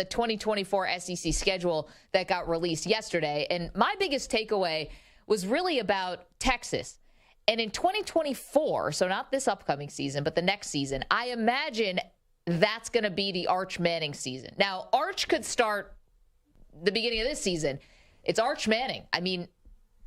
the 2024 SEC schedule that got released yesterday. And my biggest takeaway was really about Texas. And in 2024, so not this upcoming season, but the next season, I imagine that's going to be the Arch Manning season. Now, Arch could start the beginning of this season. It's Arch Manning. I mean,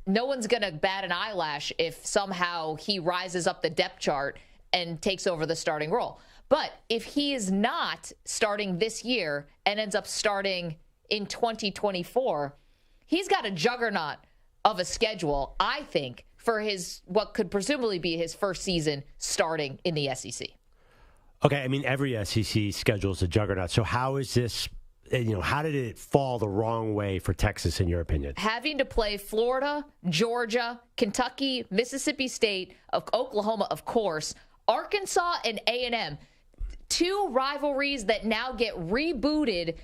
no one's going to bat an eyelash if somehow he rises up the depth chart and takes over the starting role. But if he is not starting this year and ends up starting in 2024, he's got a juggernaut of a schedule, I think, for his what could presumably be his first season starting in the SEC. Okay, I mean, every SEC schedule is a juggernaut. So how is this, how did it fall the wrong way for Texas, in your opinion? Having to play Florida, Georgia, Kentucky, Mississippi State, Oklahoma, of course, Arkansas, and A&M. Two rivalries that now get rebooted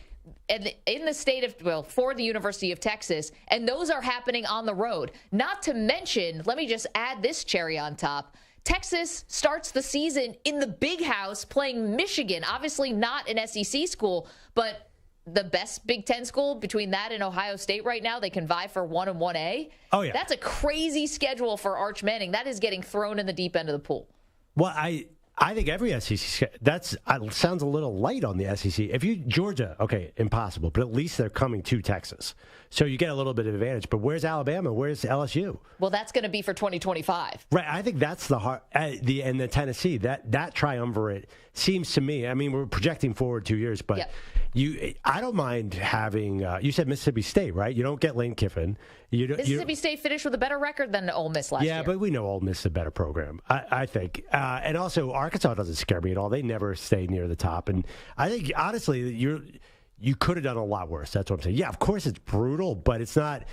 in the state of, for the University of Texas, and those are happening on the road. Not to mention, let me just add this cherry on top, Texas starts the season in the Big House playing Michigan, obviously not an SEC school, but the best Big Ten school. Between that and Ohio State right now, they can vie for 1 and 1A. Oh, yeah. That's a crazy schedule for Arch Manning. That is getting thrown in the deep end of the pool. Well, I think every SEC, that sounds a little light on the SEC. If you, Georgia, okay, impossible, but at least they're coming to Texas. So you get a little bit of advantage. But where's Alabama? Where's LSU? Well, that's going to be for 2025. Right. I think that's the heart. And the Tennessee, that triumvirate seems to me, I mean, we're projecting forward 2 years, but I don't mind having, you said Mississippi State, right? You don't get Lane Kiffin. Mississippi State finished with a better record than Ole Miss last year. Yeah, but we know Ole Miss is a better program, I think. And also, Arkansas doesn't scare me at all. They never stay near the top. And I think, honestly, you could have done a lot worse. That's what I'm saying. Yeah, of course it's brutal, but it's not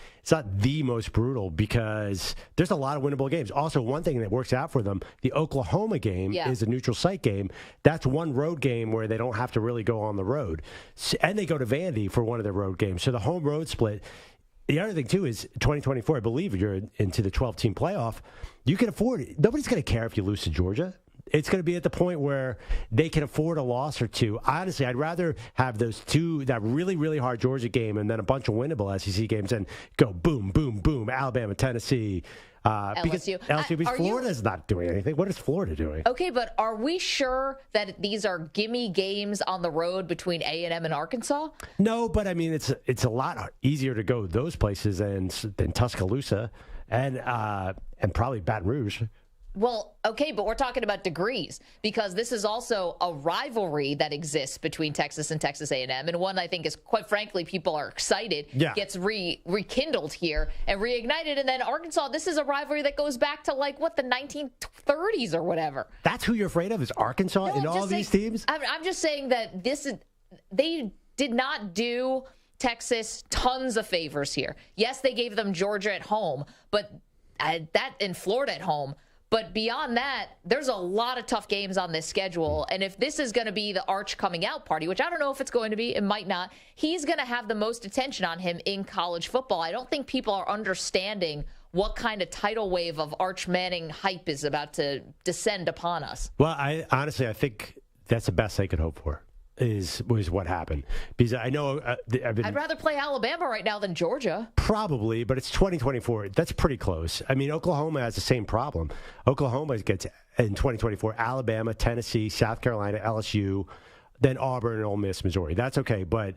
the most brutal because there's a lot of winnable games. Also, one thing that works out for them, the Oklahoma game is a neutral site game. That's one road game where they don't have to really go on the road. And they go to Vandy for one of their road games. So the home road split. The other thing, too, is 2024, I believe you're into the 12-team playoff. You can afford it. Nobody's going to care if you lose to Georgia. It's going to be at the point where they can afford a loss or two. Honestly, I'd rather have those two, that really, really hard Georgia game and then a bunch of winnable SEC games and go boom, boom, boom, Alabama, Tennessee. LSU. Because Florida's not doing anything. What is Florida doing? Okay, but are we sure that these are gimme games on the road between A&M and Arkansas? No, but I mean, it's a lot easier to go those places than Tuscaloosa and probably Baton Rouge. Well, okay, but we're talking about degrees because this is also a rivalry that exists between Texas and Texas A&M, and one I think is, quite frankly, people are excited gets rekindled here and reignited. And then Arkansas, this is a rivalry that goes back to the 1930s or whatever. That's who you're afraid of is Arkansas in all these teams? I'm just saying that they did not do Texas tons of favors here. Yes, they gave them Georgia at home, but that in Florida at home. But beyond that, there's a lot of tough games on this schedule. And if this is going to be the Arch coming out party, which I don't know if it's going to be, it might not, he's going to have the most attention on him in college football. I don't think people are understanding what kind of tidal wave of Arch Manning hype is about to descend upon us. Well, I think that's the best they could hope for. Was what happened. Because I know I'd rather play Alabama right now than Georgia. Probably, but it's 2024. That's pretty close. I mean, Oklahoma has the same problem. Oklahoma gets, in 2024, Alabama, Tennessee, South Carolina, LSU, then Auburn and Ole Miss, Missouri. That's okay, but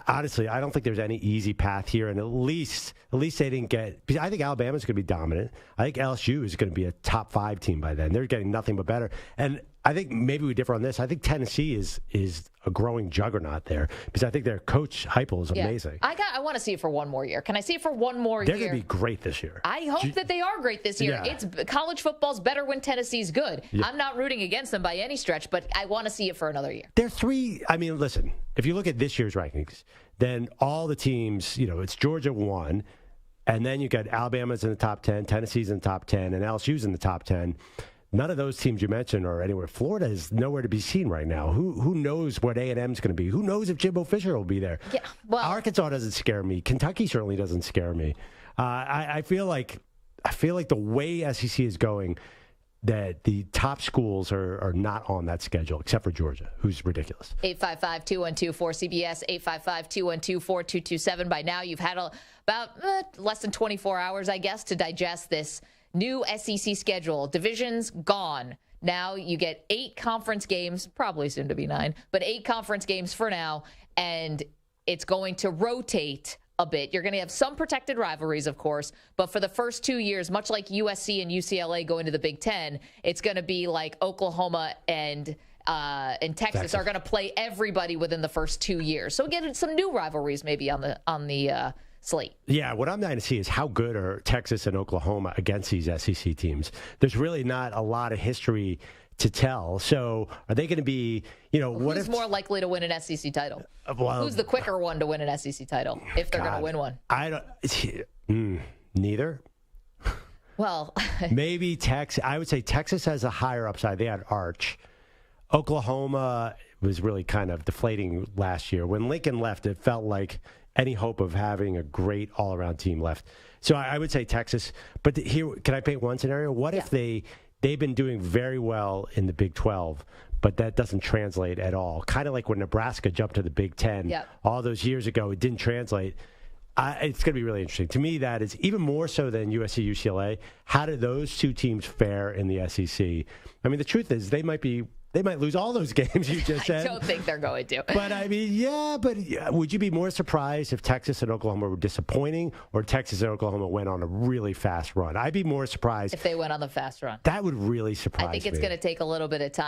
honestly, I don't think there's any easy path here, and at least they didn't get. Because I think Alabama's going to be dominant. I think LSU is going to be a top 5 team by then. They're getting nothing but better, and I think maybe we differ on this. I think Tennessee is a growing juggernaut there because I think their coach Heupel is amazing. I want to see it for one more year. Can I see it for one more year? They're going to be great this year. I hope that they are great this year. Yeah. It's college football's better when Tennessee's good. Yeah. I'm not rooting against them by any stretch, but I want to see it for another year. They're 3. I mean, listen, if you look at this year's rankings, then all the teams, it's Georgia 1, and then you got Alabama's in the top 10, Tennessee's in the top 10, and LSU's in the top 10. None of those teams you mentioned are anywhere. Florida is nowhere to be seen right now. Who knows what A&M's going to be? Who knows if Jimbo Fisher will be there? Yeah, well, Arkansas doesn't scare me. Kentucky certainly doesn't scare me. I feel like the way SEC is going, that the top schools are not on that schedule, except for Georgia, who's ridiculous. 855-212-4CBS, 855-212-4227. By now, you've had about less than 24 hours, I guess, to digest this new SEC schedule. Divisions gone. Now you get 8 conference games, probably soon to be 9, but 8 conference games for now, and it's going to rotate a bit. You're going to have some protected rivalries, of course, but for the first 2 years, much like USC and UCLA go into the Big Ten, it's going to be like Oklahoma and Texas are going to play everybody within the first 2 years. So again, some new rivalries maybe on the slate. Yeah, what I'm dying to see is how good are Texas and Oklahoma against these SEC teams. There's really not a lot of history to tell. So are they going to be, who's more likely to win an SEC title? Who's the quicker one to win an SEC title if they're going to win one? Neither. Well, maybe Texas. I would say Texas has a higher upside. They had Arch. Oklahoma was really kind of deflating last year. When Lincoln left, it felt like any hope of having a great all-around team left. So I would say Texas. But here, can I paint one scenario? What if they've been doing very well in the Big 12, but that doesn't translate at all? Kind of like when Nebraska jumped to the Big 10 all those years ago, it didn't translate. It's going to be really interesting. To me, that is even more so than USC, UCLA. How do those two teams fare in the SEC? I mean, the truth is they might lose all those games you just said. I don't think they're going to. But I mean, would you be more surprised if Texas and Oklahoma were disappointing or Texas and Oklahoma went on a really fast run? I'd be more surprised if they went on the fast run. That would really surprise me. I think it's going to take a little bit of time.